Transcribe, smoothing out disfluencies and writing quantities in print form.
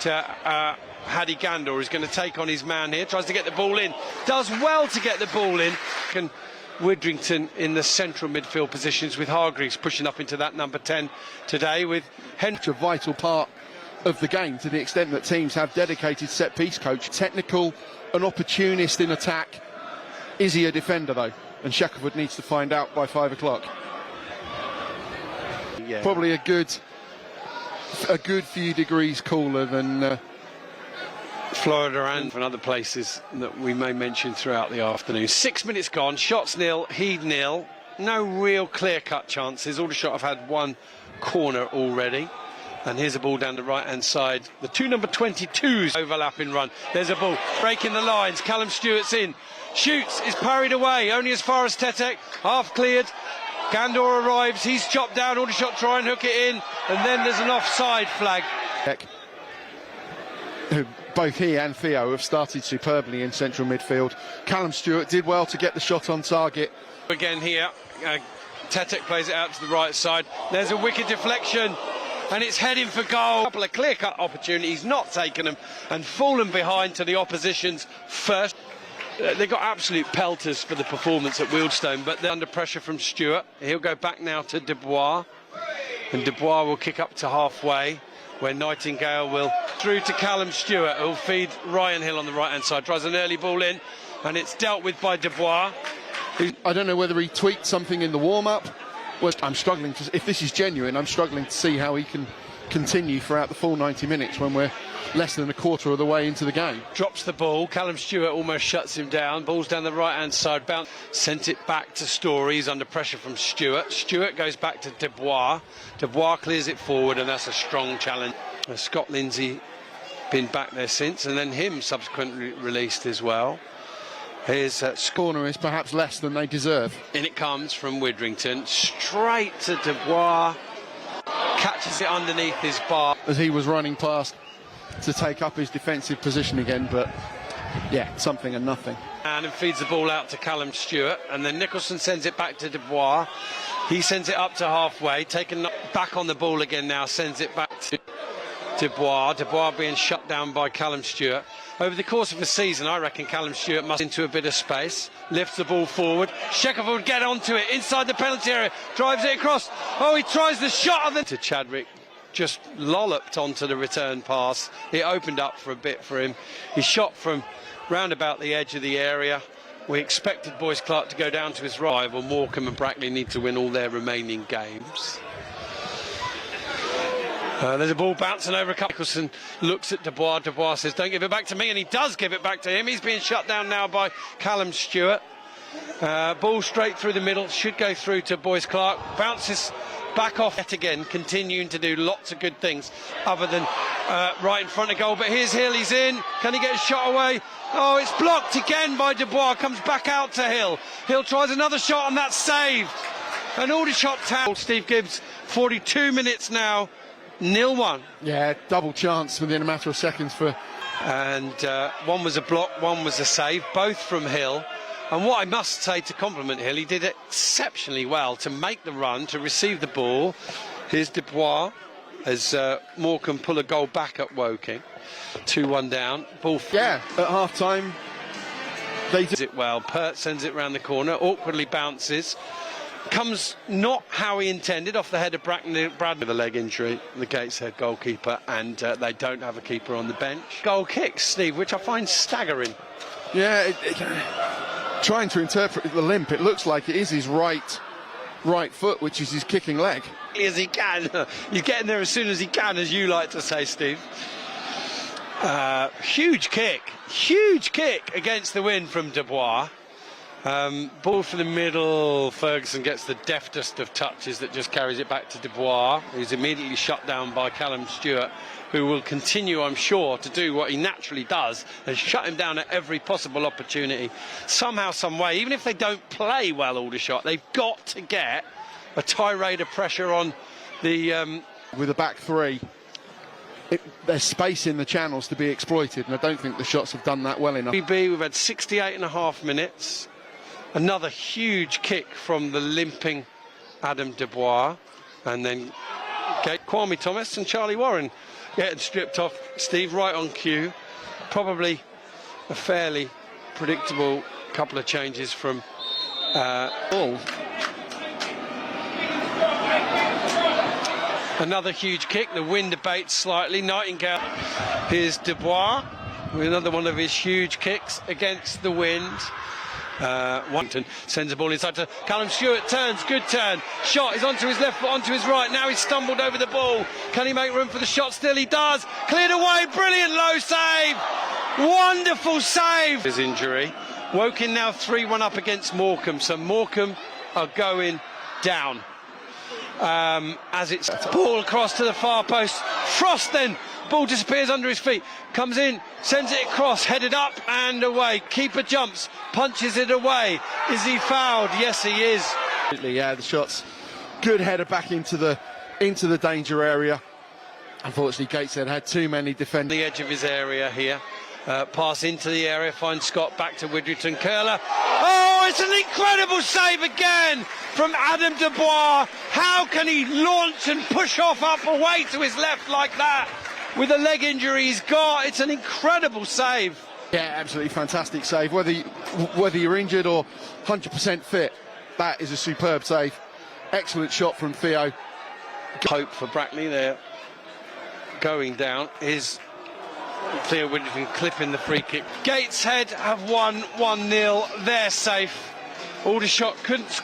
to Hadi Gandor, who's going to take on his man here, tries to get the ball in, does well to get the ball in. And Widrington in the central midfield positions with Hargreaves pushing up into that number 10 today with Henry. A vital part of the game to the extent that teams have dedicated set-piece coach. Technical, an opportunist in attack. Is he a defender though? And Shackelford needs to find out by 5 o'clock. Yeah. Probably a good few degrees cooler than Florida and from other places that we may mention throughout the afternoon. 6 minutes gone, shots nil, Heed nil. No real clear-cut chances. Aldershot have had one corner already. And here's a ball down the right-hand side. The two number 22s overlapping run. There's a ball breaking the lines. Callum Stewart's in. Shoots, is parried away, only as far as Tetek. Half cleared. Gandor arrives, he's chopped down. Aldershot try and hook it in. And then there's an offside flag. Both he and Theo have started superbly in central midfield. Callum Stewart did well to get the shot on target. Again here, Tetek plays it out to the right side. There's a wicked deflection, and it's heading for goal. A couple of clear-cut opportunities, not taken them, and fallen behind to the opposition's first. They got absolute pelters for the performance at Wealdstone, but they're under pressure from Stewart. He'll go back now to Desbois, and Desbois will kick up to halfway, where Nightingale will through to Callum Stewart, who'll feed Ryan Hill on the right-hand side. Tries an early ball in, and it's dealt with by Desbois. I don't know whether he tweaked something in the warm-up. Well, I'm struggling to, if this is genuine, I'm struggling to see how he can continue throughout the full 90 minutes when we're less than a quarter of the way into the game. Drops the ball, Callum Stewart almost shuts him down. Ball's down the right-hand side, bounce, sent it back to Story. He's under pressure from Stewart. Stewart goes back to Desbois. Desbois clears it forward, and that's a strong challenge. Scott Lindsay been back there since, and then him subsequently released as well. His corner is perhaps less than they deserve. In it comes from Widrington, straight to Desbois, catches it underneath his bar. As he was running past to take up his defensive position again, but yeah, something and nothing. And feeds the ball out to Callum Stewart, and then Nicholson sends it back to Desbois. He sends it up to halfway, taken back on the ball again now, sends it back to Desbois. Desbois being shut down by Callum Stewart. Over the course of the season, I reckon Callum Stewart must into a bit of space, lifts the ball forward. Shackelford would get onto it inside the penalty area, drives it across. Oh, he tries the shot of the to Chadwick, just lolloped onto the return pass. It opened up for a bit for him. He shot from round about the edge of the area. We expected Boyce Clark to go down to his rival. Morecambe and Brackley need to win all their remaining games. There's a ball bouncing over a couple. Nicholson looks at Desbois. Desbois says, don't give it back to me, and he does give it back to him. He's being shut down now by Callum Stewart. Ball straight through the middle, should go through to Boyce Clark. Bounces back off yet again, continuing to do lots of good things other than right in front of goal. But here's Hill, he's in. Can he get a shot away? Oh, it's blocked again by Desbois. Comes back out to Hill. Hill tries another shot, and that's saved. An Aldershot town. Steve Gibbs, 42 minutes now. 0-1. Yeah, double chance within a matter of seconds for. And one was a block, one was a save, both from Hill. And what I must say to compliment Hill, he did exceptionally well to make the run, to receive the ball. Here's Desbois as Morecambe pull a goal back at Woking. 2-1 down. Ball. Yeah, at half time they did it well. Pert sends it round the corner, awkwardly bounces. Comes not how he intended, off the head of Bradley with a leg injury, the Gateshead goalkeeper, and they don't have a keeper on the bench. Goal kicks, Steve, which I find staggering. Yeah, trying to interpret the limp, it looks like it is his right foot, which is his kicking leg. As he can. You're getting there as soon as he can, as you like to say, Steve. Huge kick against the wind from Desbois. Ball for the middle. Ferguson gets the deftest of touches that just carries it back to Desbois, who's immediately shut down by Callum Stewart, who will continue, I'm sure, to do what he naturally does and shut him down at every possible opportunity. Somehow, some way, even if they don't play well, Aldershot, they've got to get a tirade of pressure on the with a back three. There's space in the channels to be exploited, and I don't think the shots have done that well enough. We've had 68.5 minutes. Another huge kick from the limping Adam Desbois, and then Kwame Thomas and Charlie Warren getting stripped off. Steve, right on cue. Probably a fairly predictable couple of changes from Ball. Another huge kick. The wind abates slightly. Nightingale. Here's Desbois with another one of his huge kicks against the wind. Washington sends the ball inside to Callum Stewart. Turns, good turn. Shot is onto his left foot, onto his right. Now he's stumbled over the ball. Can he make room for the shot? Still he does. Cleared away. Brilliant low save. Wonderful save. His injury. Woking now 3-1 up against Morecambe. So Morecambe are going down. As it's ball across to the far post. Frost then. Ball disappears under his feet. Comes in, sends it across, headed up and away. Keeper jumps, punches it away. Is he fouled? Yes, he is. Yeah, the shots. Good header back into the danger area. Unfortunately, Gateshead had too many defenders. The edge of his area here. Pass into the area, finds Scott back to Widrington. Curler. Oh, it's an incredible save again from Adam Desbois. How can he launch and push off up away to his left like that? With the leg injury he's got, it's an incredible save. Yeah, absolutely fantastic save. Whether you're injured or 100% fit, that is a superb save. Excellent shot from Theo. Hope for Brackley there. Going down is Theo Widrington clipping the free kick. Gateshead have won 1-0. They're safe. Aldershot couldn't score.